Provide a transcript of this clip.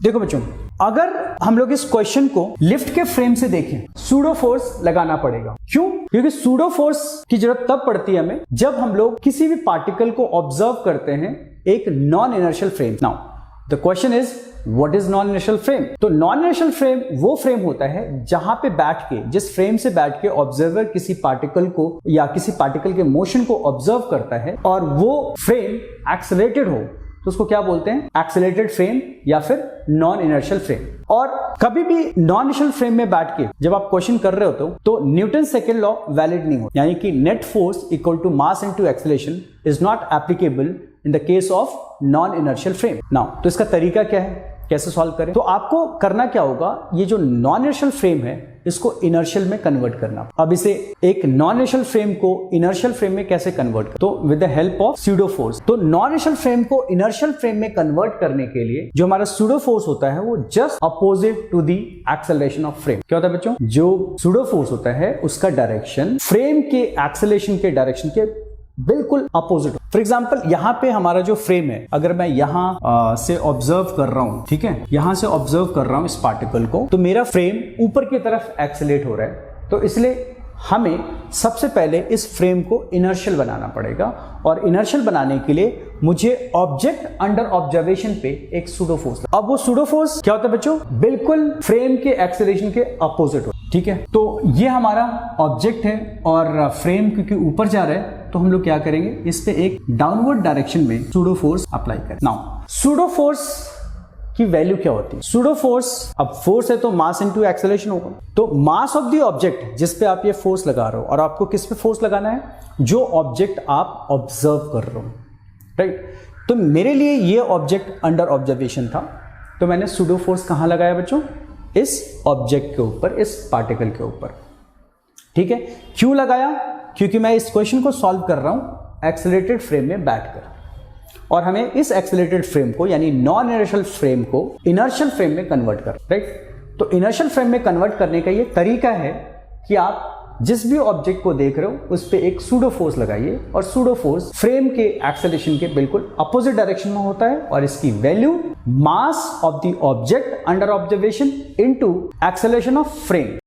देखो बच्चों, अगर हम लोग इस क्वेश्चन को लिफ्ट के फ्रेम से देखें, सूडो फोर्स लगाना पड़ेगा। क्यों? क्योंकि सूडो फोर्स की जरूरत तब पड़ती है हमें जब हम लोग किसी भी पार्टिकल को ऑब्जर्व करते हैं एक non inertial frame. Now the question is what is non inertial frame? तो नॉन इनर्शियल फ्रेम वो फ्रेम होता है जहां पे बैठ के, जिस फ्रेम से बैठ के ऑब्जर्वर किसी पार्टिकल को या किसी पार्टिकल के मोशन को ऑब्जर्व करता है और वो फ्रेम एक्सेलरेटेड हो, तो उसको क्या बोलते हैं? एक्सेलरेटेड फ्रेम या फिर नॉन इनर्शियल फ्रेम। और कभी भी नॉन इनर्शियल फ्रेम में बैठ के जब आप क्वेश्चन कर रहे होते हो तो न्यूटन सेकंड लॉ वैलिड नहीं होता, यानी कि net force equal to mass into acceleration is not applicable in the case of non inertial frame. Now तो इसका तरीका क्या है, कैसे सॉल्व करें? तो आपको करना क्या होगा, ये जो नॉन इनर्शियल फ्रेम है इसको इनर्शियल में कन्वर्ट करना। अब इसे एक नॉन इनर्शियल फ्रेम को इनर्शियल फ्रेम में कैसे कन्वर्ट करें? तो with the help of pseudo force. तो नॉन इनर्शियल फ्रेम को इनर्शियल फ्रेम में कन्वर्ट करने के लिए जो हमारा सूडो फोर्स होता है वो just opposite to the acceleration of frame. क्या होता है बच्चों? जो सूडो फोर्स होता है उसका डायरेक्शन फ्रेम के एक्सेलरेशन के डायरेक्शन के बिल्कुल अपोजिट। फॉर एग्जाम्पल यहां पे हमारा जो फ्रेम है, अगर मैं यहां से ऑब्जर्व कर रहा हूं, ठीक है, यहां से ऑब्जर्व कर रहा हूं इस पार्टिकल को, तो मेरा फ्रेम ऊपर की तरफ एक्सेलरेट हो रहा है। तो इसलिए हमें सबसे पहले इस फ्रेम को इनर्शियल बनाना पड़ेगा और इनर्शियल बनाने के लिए मुझे ऑब्जेक्ट अंडर ऑब्जर्वेशन पे एक सूडो फोर्स। अब वो सूडो फोर्स क्या होता है बच्चों? बिल्कुल फ्रेम के एक्सेलरेशन के अपोजिट हो, ठीक है। तो ये हमारा ऑब्जेक्ट है और फ्रेम क्योंकि ऊपर जा रहा है तो हम लोग क्या करेंगे, इस पे एक डाउनवर्ड डायरेक्शन में सूडो फोर्स अप्लाई करें। नाउ सूडो फोर्स की वैल्यू क्या होती है? सूडो फोर्स, अब फोर्स है तो मास इनटू एक्सेलरेशन होगा। तो मास ऑफ द ऑब्जेक्ट जिस पे आप ये फोर्स लगा रहे हो, और आपको किस पे फोर्स लगाना है? जो ऑब्जेक्ट आप ऑब्जर्व कर रहे हो, राइट। तो मेरे लिए ये ऑब्जेक्ट अंडर ऑब्जर्वेशन था, तो मैंने सूडो फोर्स कहां लगाया बच्चों? इस ऑब्जेक्ट के ऊपर, इस पार्टिकल के ऊपर, ठीक है। क्यों लगाया? क्योंकि मैं इस क्वेश्चन को सॉल्व कर रहा हूं एक्सेलरेटेड फ्रेम में बैठकर, और हमें इस एक्सेलरेटेड फ्रेम को यानी नॉन इनर्शियल फ्रेम को इनर्शियल फ्रेम में कन्वर्ट कर, राइट। तो इनर्शियल फ्रेम में कन्वर्ट करने का ये तरीका है कि आप जिस भी ऑब्जेक्ट को देख रहे हो उस पे एक सूडो फोर्स लगाइए, और सूडो फोर्स फ्रेम के एक्सेलरेशन के बिल्कुल अपोजिट डायरेक्शन में होता है, और इसकी value mass of the object under observation into acceleration of frame.